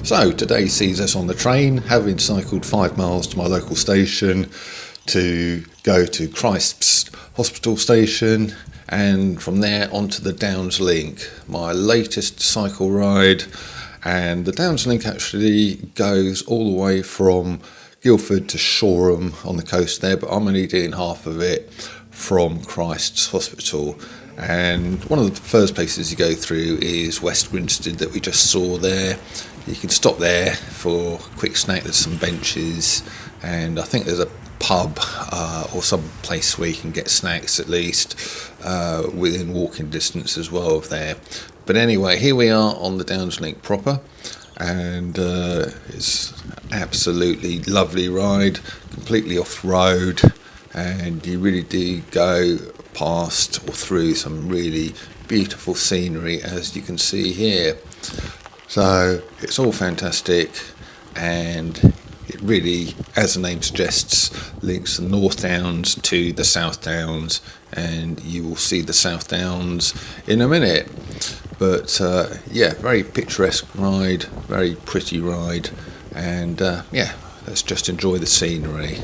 So today sees us on the train, having cycled 5 miles to my local station to go to Christ's Hospital station, and from there onto the Downs Link, my latest cycle ride. And the Downs Link actually goes all the way from Guildford to Shoreham on the coast there, but I'm only doing half of it from Christ's Hospital. And one of the first places you go through is West Grinstead that we just saw there. You can stop there for a quick snack. There's some benches, and I think there's a pub or some place where you can get snacks at least within walking distance as well of there. But anyway, here we are on the Downs Link proper, and it's absolutely lovely ride, completely off-road, and you really do go past or through some really beautiful scenery, as you can see here. So it's all fantastic, and it really, as the name suggests, links the North Downs to the South Downs, and you will see the South Downs in a minute. But yeah, very picturesque ride, very pretty ride, and yeah, let's just enjoy the scenery.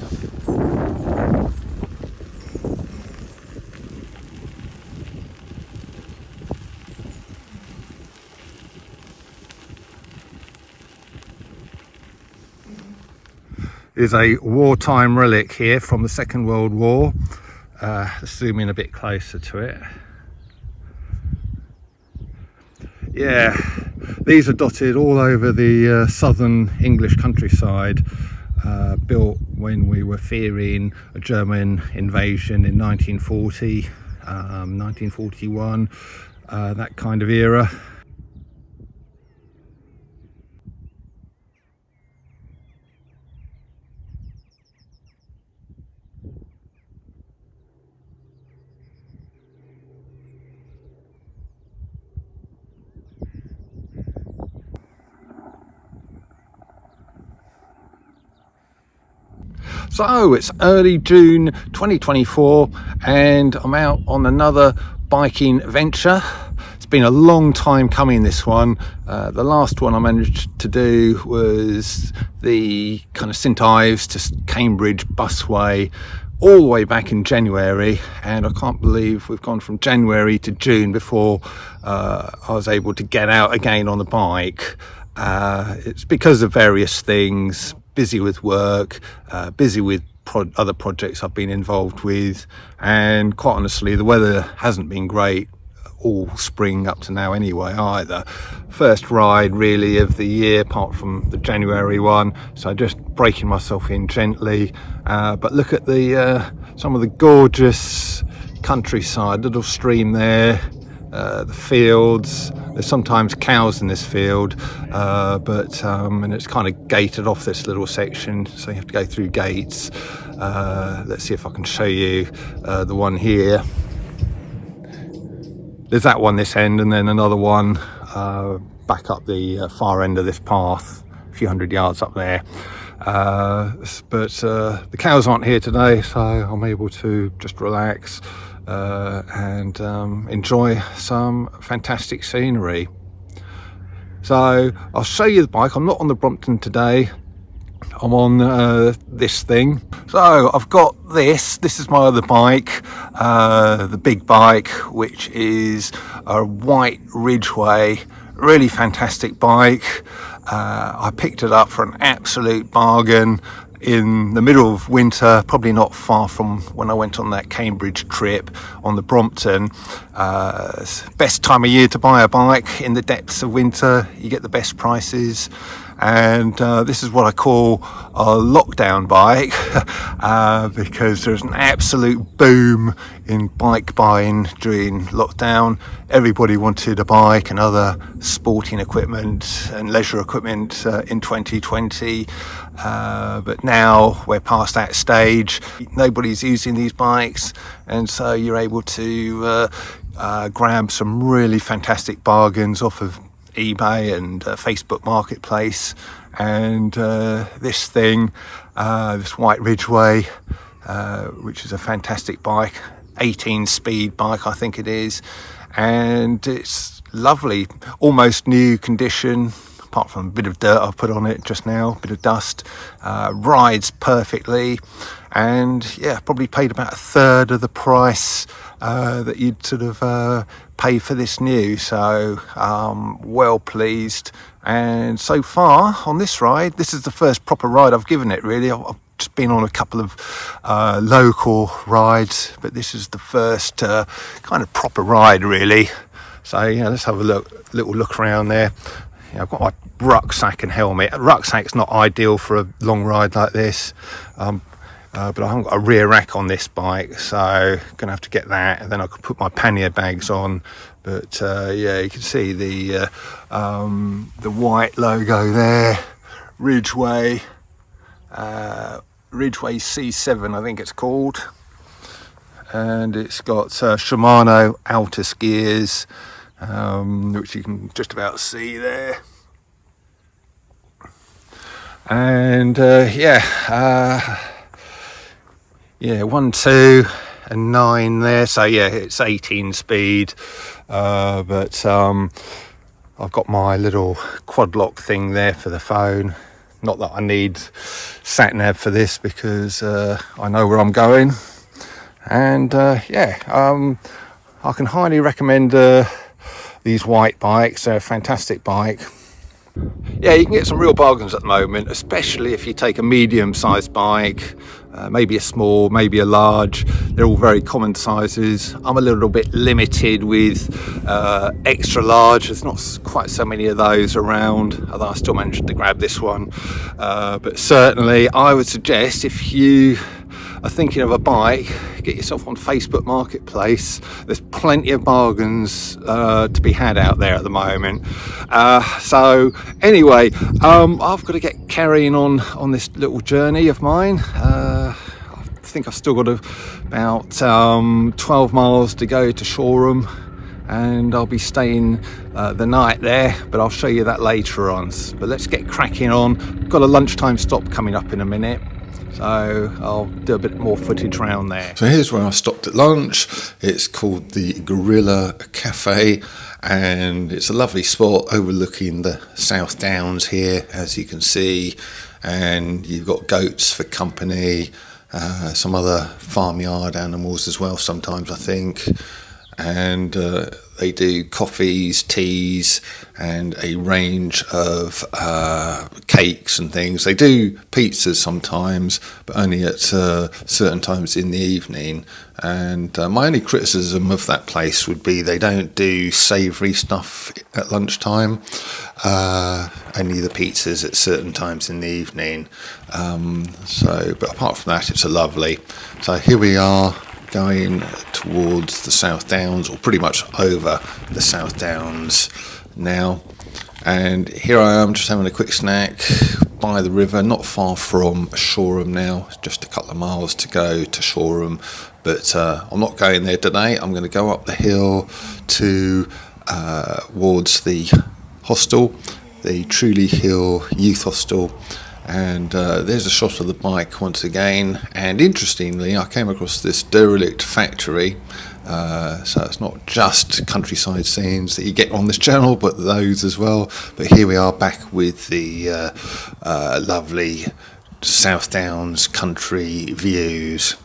Is a wartime relic here from the Second World War. Let's zoom in a bit closer to it. Yeah, these are dotted all over the southern English countryside, built when we were fearing a German invasion in 1940, 1941, that kind of era. So it's early June 2024, and I'm out on another biking venture. It's been a long time coming, this one. The last one I managed to do was the kind of St Ives to Cambridge busway all the way back in January, and I can't believe we've gone from January to June before I was able to get out again on the bike. It's because of various things. Busy with work, busy with other projects I've been involved with, and quite honestly the weather hasn't been great all spring up to now anyway either. First ride really of the year apart from the January one, so just breaking myself in gently, but look at the some of the gorgeous countryside, little stream there, the fields. There's sometimes cows in this field, and it's kind of gated off this little section, so you have to go through gates. Let's see if I can show you the one here. There's that one this end, and then another one back up the far end of this path, a few hundred yards up there. But the cows aren't here today, so I'm able to just relax and enjoy some fantastic scenery. So I'll show you the bike. I'm not on the Brompton today, I'm on this thing. So I've got this is my other bike, the big bike, which is a white Ridgeway, really fantastic bike. I picked it up for an absolute bargain in the middle of winter, probably not far from when I went on that Cambridge trip on the Brompton. Best time of year to buy a bike, in the depths of winter. You get the best prices, and this is what I call a lockdown bike because there's an absolute boom in bike buying during lockdown. Everybody wanted a bike and other sporting equipment and leisure equipment in 2020, but now we're past that stage. Nobody's using these bikes, and so you're able to grab some really fantastic bargains off of eBay and Facebook Marketplace. And this thing, this white Ridgeway, which is a fantastic bike, 18 speed bike I think it is, and it's lovely, almost new condition, apart from a bit of dirt I've put on it just now, a bit of dust. Rides perfectly, and yeah, probably paid about a third of the price that you'd sort of pay for this new. So well pleased. And so far on this ride, this is the first proper ride I've given it, really. I've just been on a couple of local rides, but this is the first kind of proper ride, really. So yeah, let's have a little look around there. Yeah, I've got my rucksack and helmet. A rucksack's not ideal for a long ride like this, but I haven't got a rear rack on this bike, so gonna have to get that, and then I can put my pannier bags on. But yeah, you can see the white logo there, Ridgeway C7, I think it's called, and it's got Shimano outer skiers, which you can just about see there. And yeah, 1, 2 and 9 there, so yeah, it's 18 speed, but I've got my little quad lock thing there for the phone. Not that I need sat nav for this, because I know where I'm going. And yeah, I can highly recommend these white bikes. They're a fantastic bike. Yeah, you can get some real bargains at the moment, especially if you take a medium-sized bike, maybe a small, maybe a large. They're all very common sizes. I'm a little bit limited with extra large. There's not quite so many of those around, although I still managed to grab this one. But certainly I would suggest, if you are thinking of a bike, get yourself on Facebook Marketplace. There's plenty of bargains to be had out there at the moment. So anyway, I've got to get carrying on this little journey of mine. I think I've still got about 12 miles to go to Shoreham, and I'll be staying the night there, but I'll show you that later on. But let's get cracking on. Got a lunchtime stop coming up in a minute, so I'll do a bit more footage around there. So here's where I stopped at lunch. It's called the Gorilla Cafe, and it's a lovely spot overlooking the South Downs here, as you can see. And you've got goats for company, some other farmyard animals as well sometimes, I think. And they do coffees, teas, and a range of cakes and things. They do pizzas sometimes, but only at certain times in the evening. And my only criticism of that place would be they don't do savoury stuff at lunchtime, only the pizzas at certain times in the evening. But apart from that, it's a lovely. So here we are, going towards the South Downs, or pretty much over the South Downs now. And here I am, just having a quick snack by the river, not far from Shoreham now, just a couple of miles to go to Shoreham. But I'm not going there today. I'm going to go up the hill towards the hostel, the Truleigh Hill Youth Hostel. And there's a shot of the bike once again, and interestingly I came across this derelict factory, so it's not just countryside scenes that you get on this channel, but those as well. But here we are back with the lovely South Downs country views.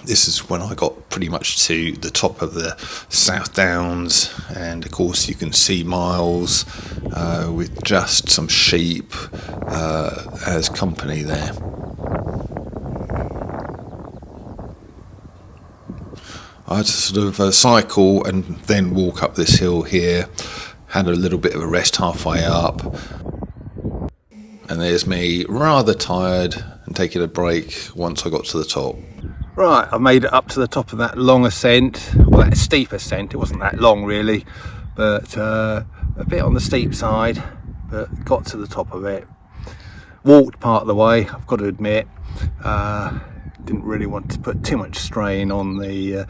This is when I got pretty much to the top of the South Downs, and of course you can see miles with just some sheep as company there. I had to sort of cycle and then walk up this hill here, had a little bit of a rest halfway up, and there's me rather tired and taking a break once I got to the top. Right, I've made it up to the top of that long ascent, well, that steep ascent. It wasn't that long really, but a bit on the steep side, but got to the top of it. Walked part of the way, I've got to admit. Didn't really want to put too much strain on the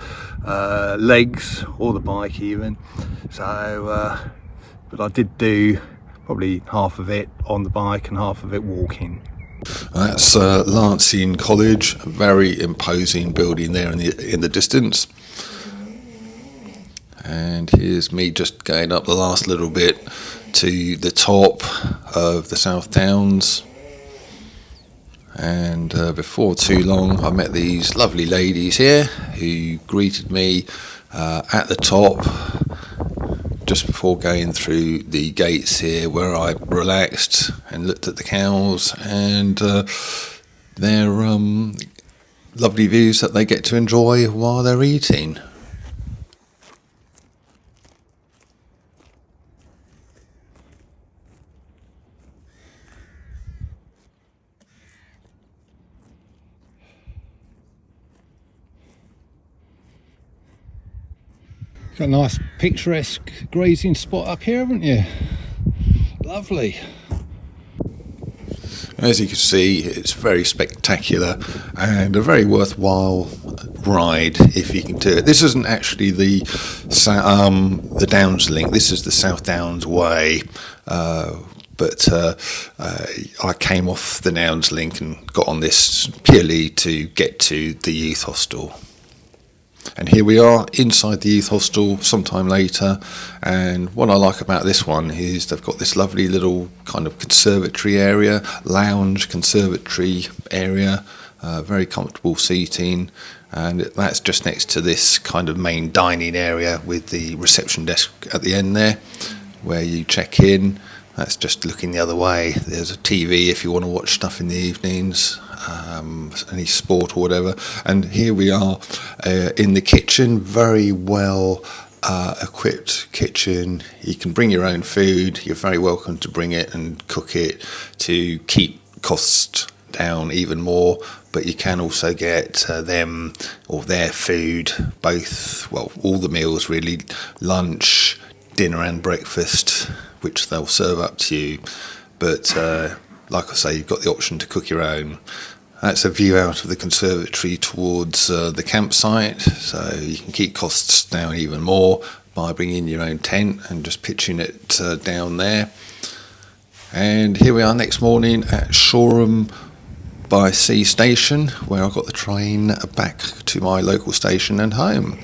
legs or the bike even. So, but I did do probably half of it on the bike and half of it walking. That's Lancing College, a very imposing building there in the distance. And here's me just going up the last little bit to the top of the South Downs. And before too long, I met these lovely ladies here who greeted me at the top just before going through the gates here, where I relaxed and looked at the cows and their lovely views that they get to enjoy while they're eating. Got a nice picturesque grazing spot up here, haven't you? Lovely. As you can see, it's very spectacular and a very worthwhile ride if you can do it. This isn't actually the Downs link. This is the South Downs Way. But I came off the Downs link and got on this purely to get to the youth hostel. And here we are inside the youth hostel sometime later, and what I like about this one is they've got this lovely little kind of conservatory area, lounge conservatory area, very comfortable seating, and that's just next to this kind of main dining area with the reception desk at the end there where you check in. That's just looking the other way. There's a TV if you want to watch stuff in the evenings, any sport or whatever. And here we are in the kitchen, very well equipped kitchen. You can bring your own food. You're very welcome to bring it and cook it to keep costs down even more. But you can also get them or their food, both, well, all the meals really, lunch, dinner and breakfast, which they'll serve up to you. But like I say, you've got the option to cook your own. That's a view out of the conservatory towards the campsite, so you can keep costs down even more by bringing your own tent and just pitching it down there. And here we are next morning at Shoreham by Sea Station, where I got the train back to my local station and home.